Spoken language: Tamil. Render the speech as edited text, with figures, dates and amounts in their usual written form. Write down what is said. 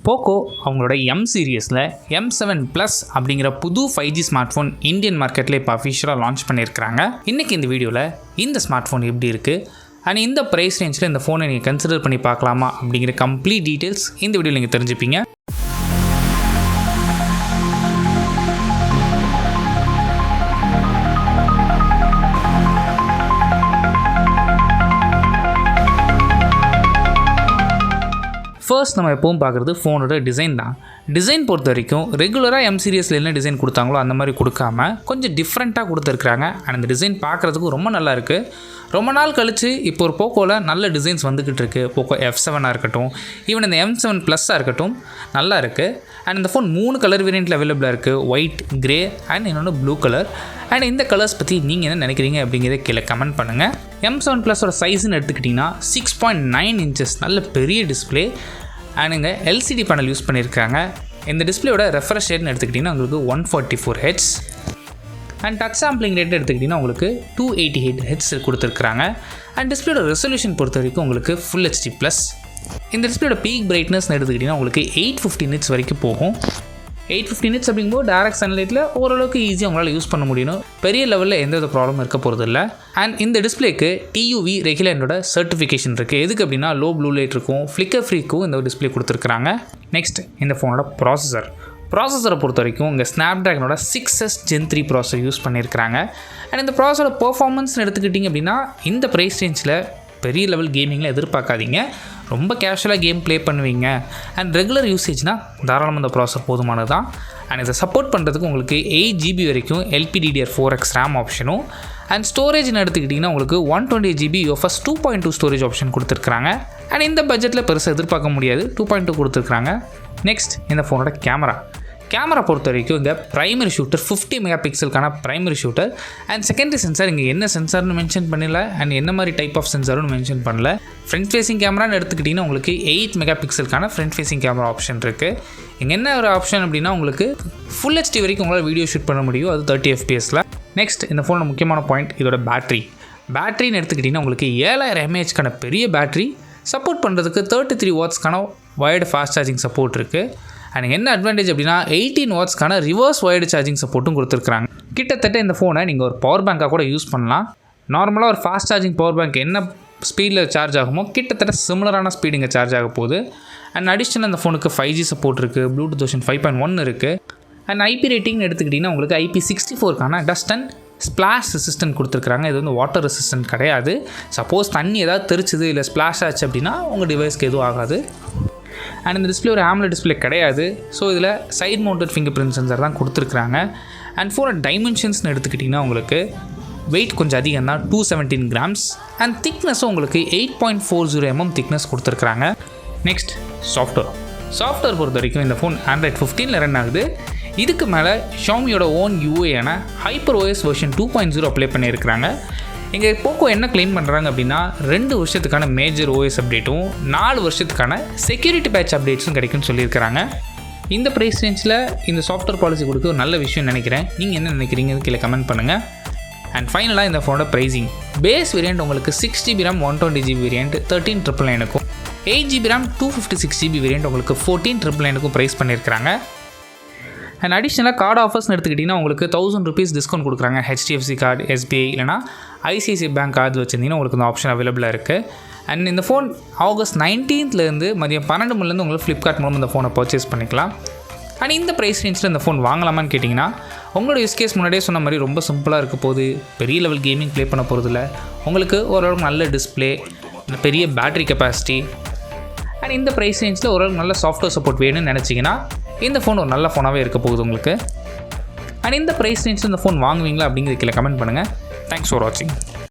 Poco அவங்களோட M சீரிஸில் M7 Plus அப்படிங்கிற புது 5G ஸ்மார்ட் ஃபோன் இந்தியன் மார்க்கெட்டில் இப்போ அஃபிஷியலாக லான்ச் பண்ணியிருக்கிறாங்க. இன்றைக்கி இந்த வீடியோவில் இந்த ஸ்மார்ட் ஃபோன் எப்படி இருக்குது அண்ட் இந்த ப்ரைஸ் ரேஞ்சில் இந்த ஃபோனை நீங்கள் கன்சிடர் பண்ணி பார்க்கலாமா அப்படிங்கிற கம்ப்ளீட் டீட்டெயில்ஸ் இந்த வீடியோவில் நீங்கள் தெரிஞ்சுப்பீங்க. ஃபர்ஸ்ட் நம்ம எப்பவும் பார்க்குறது ஃபோனோட டிசைன் தான். டிசைன் பொறுத்த வரைக்கும் ரெகுலராக M சீரிஸில் என்ன டிசைன் கொடுத்தாங்களோ அந்த மாதிரி கொடுக்காம கொஞ்சம் டிஃப்ரெண்ட்டாக கொடுத்துருக்குறாங்க. அண்ட் அந்த டிசைன் பார்க்குறதுக்கும் ரொம்ப நல்லா இருக்குது. ரொம்ப நாள் கழித்து இப்போ ஒரு போக்கோவில் நல்ல டிசைன்ஸ் வந்துக்கிட்டு இருக்குது. போக்கோ F7 இருக்கட்டும், ஈவன் இந்த M7 Plus இருக்கட்டும் நல்லா இருக்குது. அண்ட் இந்த ஃபோன் 3 கலர் வேரியண்ட்டில் அவைலபிளாக இருக்குது. ஒயிட், கிரே அண்ட் இன்னொன்று ப்ளூ கலர். அண்ட் இந்த கலர்ஸ் பற்றி நீங்கள் என்ன நினைக்கிறீங்க அப்படிங்கிறத கீழே கமெண்ட் பண்ணுங்கள். M7 Plus சைஸ்ன்னு எடுத்துக்கிட்டிங்கன்னா 6.9 இன்ச்சஸ் நல்ல பெரிய டிஸ்பிளே. அண்ட் இங்கே LCD பேனல் யூஸ் பண்ணியிருக்காங்க. இந்த டிஸ்பிளேயோட ரெஃப்ரெஷ் ரேட்னு எடுத்துக்கிட்டிங்கன்னா உங்களுக்கு 144 Hz. And touch sampling rate எடுத்துக்கிட்டிங்கன்னா உங்களுக்கு 288 Hz கொடுத்துருக்குறாங்க. அண்ட் டிஸ்பிளேயோட ரெசல்யூஷன் பொறுத்த வரைக்கும் உங்களுக்கு ஃபுல் HD+. இந்த டிஸ்பிளேயோட பீக் பிரைட்னஸ்னு எடுத்துக்கிட்டிங்கன்னா உங்களுக்கு 850 nits வரைக்கும் போகும். 850 nits அப்படிங்கும்போது டேரக்ட் சன்லைட்டில் ஓரளவுக்கு ஈஸியாக உங்களால் யூஸ் பண்ண முடியும். பெரிய லெவலில் எந்த வித ப்ராப்ளம் இருக்க போகிறது இல்லை. அண்ட் இந்த டிஸ்பிளேக்கு TUV ரெகுலேட்டரோட சர்டிஃபிகேஷன் இருக்குது. எதுக்கு அப்படின்னா லோ ப்ளூ லைட் இருக்கும், ஃப்ளிக்கர் ஃப்ரீக்கும் இந்த டிஸ்பிளே கொடுத்துருக்குறாங்க. நெக்ஸ்ட் இந்த ஃபோனோட ப்ராசஸரை பொறுத்த வரைக்கும் இங்கே ஸ்னாப்ட்ராகனோட 6S Gen 3 ப்ராசஸர் யூஸ் பண்ணியிருக்கிறாங்க. அண்ட் இந்த ப்ராசஸரோட பெர்ஃபார்மன்ஸ்னு எடுத்துக்கிட்டிங்க அப்படின்னா இந்த ப்ரைஸ் ரேஞ்சில் பெரிய லெவல் கேமிங்கில் எதிர்பார்க்காதீங்க. ரொம்ப கேஷுவலாக கேம் ப்ளே பண்ணுவீங்க அண்ட் ரெகுலர் யூசேஜ்னால் தாராளமாக இந்த ப்ராசஸர் போதுமானது தான். அண்ட் இதை சப்போர்ட் பண்ணுறதுக்கு உங்களுக்கு 8GB வரைக்கும் LPDDR4X ரேம் ஆப்ஷனும் அண்ட் ஸ்டோரேஜ்னு எடுத்துக்கிட்டிங்கன்னா உங்களுக்கு 128GB UFS 2.2 ஸ்டோரேஜ் ஆப்ஷன் கொடுத்துருக்குறாங்க. அண்ட் இந்த பட்ஜெட்டில் பெருசாக எதிர்பார்க்க முடியாது, 2.2 கொடுத்துருக்குறாங்க. நெக்ஸ்ட் இந்த ஃபோனோட கேமரா பொறுத்த வரைக்கும் இங்கே ப்ரைமரி ஷூட்டர் 50 மெகாபிக்சலுக்கான primary shooter and secondary sensor இங்கே என்ன சென்சார்னு மென்ஷன் பண்ணல அண்ட் என்ன மாதிரி டைப் ஆஃப் சென்சார்னு மென்ஷன் பண்ணல. ஃப்ரண்ட் ஃபேஸிங் கேமரான்னு எடுத்துக்கிட்டிங்கன்னா உங்களுக்கு 8 மெகாபிக்சலுக்கான ஃப்ரண்ட் ஃபேஸிங் கேமரா ஆப்ஷன் இருக்குது. இங்கே என்ன ஒரு ஆப்ஷன் அப்படின்னா உங்களுக்கு ஃபுல் HD வரைக்கும் உங்களால் வீடியோ ஷூட் பண்ண முடியும், அது 30 FPSல. நெக்ஸ்ட் இந்த ஃபோனோட முக்கியமான பாயிண்ட் இதோட பேட்டரின்னு எடுத்துக்கிட்டிங்கன்னா உங்களுக்கு 7000 mAhக்கான பெரிய பேட்டரி சப்போர்ட் பண்ணுறதுக்கு 33 வாட்ஸ்க்கான வயர்டு ஃபாஸ்ட் சார்ஜிங் சப்போர்ட் இருக்குது. அண்ட் என்ன அட்வான்டேஜ் அப்படின்னா 18 வாட்ஸ்க்கான ரிவர்ஸ் வயர்டு சார்ஜிங் சப்போர்ட்டும் கொடுத்துருக்குறாங்க. கிட்டத்தட்ட இந்த ஃபோனை நீங்கள் ஒரு பவர் பேங்காக கூட யூஸ் பண்ணலாம். நார்மலாக ஒரு ஃபாஸ்ட் சார்ஜிங் பவர் பேங்க் என்ன ஸ்பீடில் சார்ஜ் ஆகுமோ கிட்டத்தட்ட சிமிலரான ஸ்பீடு இங்கே சார்ஜ் ஆக போகுது. அண்ட் அடிஷ்னல் இந்த ஃபோனுக்கு 5G சப்போர்ட் இருக்குது, ப்ளூடூத் வெர்ஷன் 5.1 இருக்குது. அண்ட் IP ரேட்டிங்னு எடுத்துக்கிட்டிங்கன்னா உங்களுக்கு IP64க்கான டஸ்ட் அண்ட் ஸ்ப்ளாஷ் ரெசிஸ்டன்ட் கொடுத்துருக்குறாங்க. இது வந்து வாட்டர் ரெசிஸ்டன்ட் கிடையாது. சப்போஸ் தண்ணி ஏதாவது தெரிச்சுது இல்லை ஸ்ப்ளாஷ் ஆச்சு அப்படின்னா உங்கள் டிவைஸ்க்கு எதுவும் ஆகாது. அண்ட் இந்த டிஸ்பிளே ஒரு AMOLED டிஸ்பிளே கிடையாது. ஸோ இதில் side mounted fingerprint sensor தான் கொடுத்துருக்குறாங்க. அண்ட் ஃபோனோட டைமென்ஷன்ஸ்னு எடுத்துக்கிட்டிங்கன்னா உங்களுக்கு வெயிட் கொஞ்சம் அதிகம் தான், 217 grams. அண்ட் திக்னஸும் உங்களுக்கு 8.40 mm திக்னஸ் கொடுத்துருக்குறாங்க. நெக்ஸ்ட் சாஃப்ட்வேர் பொறுத்த வரைக்கும் இந்த ஃபோன் Android 15ல் ரன் ஆகுது. இதுக்கு மேலே ஷாமியோட ஓன் UIயான HyperOS வெர்ஷன் 2.0 அப்ளை பண்ணியிருக்கிறாங்க. இங்கே போக்கோ என்ன கிளைம் பண்ணுறாங்க அப்படின்னா 2 வருஷத்துக்கான மேஜர் OS அப்டேட்டும் 4 வருஷத்துக்கான செக்யூரிட்டி பேட்ச் அப்டேட்ஸும் கிடைக்குன்னு சொல்லியிருக்கிறாங்க. இந்த ப்ரைஸ் ரேஞ்சில் இந்த சாஃப்ட்வேர் பாலிசி கொடுக்க ஒரு நல்ல விஷயம் நினைக்கிறேன். நீங்கள் என்ன நினைக்கிறீங்க கீழே கமெண்ட் பண்ணுங்கள். அண்ட் ஃபைனலாக இந்த ஃபோனோட ப்ரைஸிங் பேஸ் வேரியண்ட் உங்களுக்கு 6GB RAM 128GB வேரியண்ட் 13,999க்கும் 8GB RAM 256GB வேரியண்ட் உங்களுக்கு 14,999க்கும் ப்ரைஸ் பண்ணியிருக்கிறாங்க. அண்ட் அடிஷ்னலாக கார்டு ஆஃபர்ஸ்னு எடுத்துக்கிட்டிங்கன்னா உங்களுக்கு 1000 rupees டிஸ்கவுண்ட் கொடுக்குறாங்க. HDFC கார்டு, SBI இல்லைனா ICICI பேங்க் கார்டு வச்சுருந்தீங்கன்னா உங்களுக்கு இந்த ஆப்ஷன் அவைலபிளாக இருக்குது. அண்ட் இந்த ஃபோன் ஆகஸ்ட் 19th மதியம் 12 மணிலேருந்து உங்களுக்கு ஃப்ளிப்கார்ட் மூலம் இந்த ஃபோனை பர்ச்சேஸ் பண்ணிக்கலாம். அண்ட் இந்த ப்ரைஸ் ரேஞ்சில் இந்த ஃபோன் வாங்கலாமான்னு கேட்டிங்கன்னா உங்களோட யூஸ் கேஸ் முன்னாடியே சொன்ன மாதிரி ரொம்ப சிம்பிளாக இருக்க போது, பெரிய லெவல் கேமிங் ப்ளே பண்ண போகிறதில்ல. உங்களுக்கு ஓரளவுக்கு நல்ல டிஸ்பிளே, பெரிய பேட்டரி கெப்பாசிட்டி அண்ட் இந்த ப்ரைஸ் ரேஞ்சில் ஓரளவுக்கு நல்ல சாஃப்ட்வேர் சப்போர்ட் வேணும்னு நினச்சிங்கன்னா இந்த ஃபோன் ஒரு நல்ல ஃபோனாகவே இருக்க போகுது உங்களுக்கு. அண்ட் இந்த ப்ரைஸ் ரேஞ்சில் இந்த ஃபோன் வாங்குவீங்களா அப்படிங்கிறது கீழே கமெண்ட் பண்ணுங்கள். தேங்க்ஸ் ஃபார் வாட்சிங்.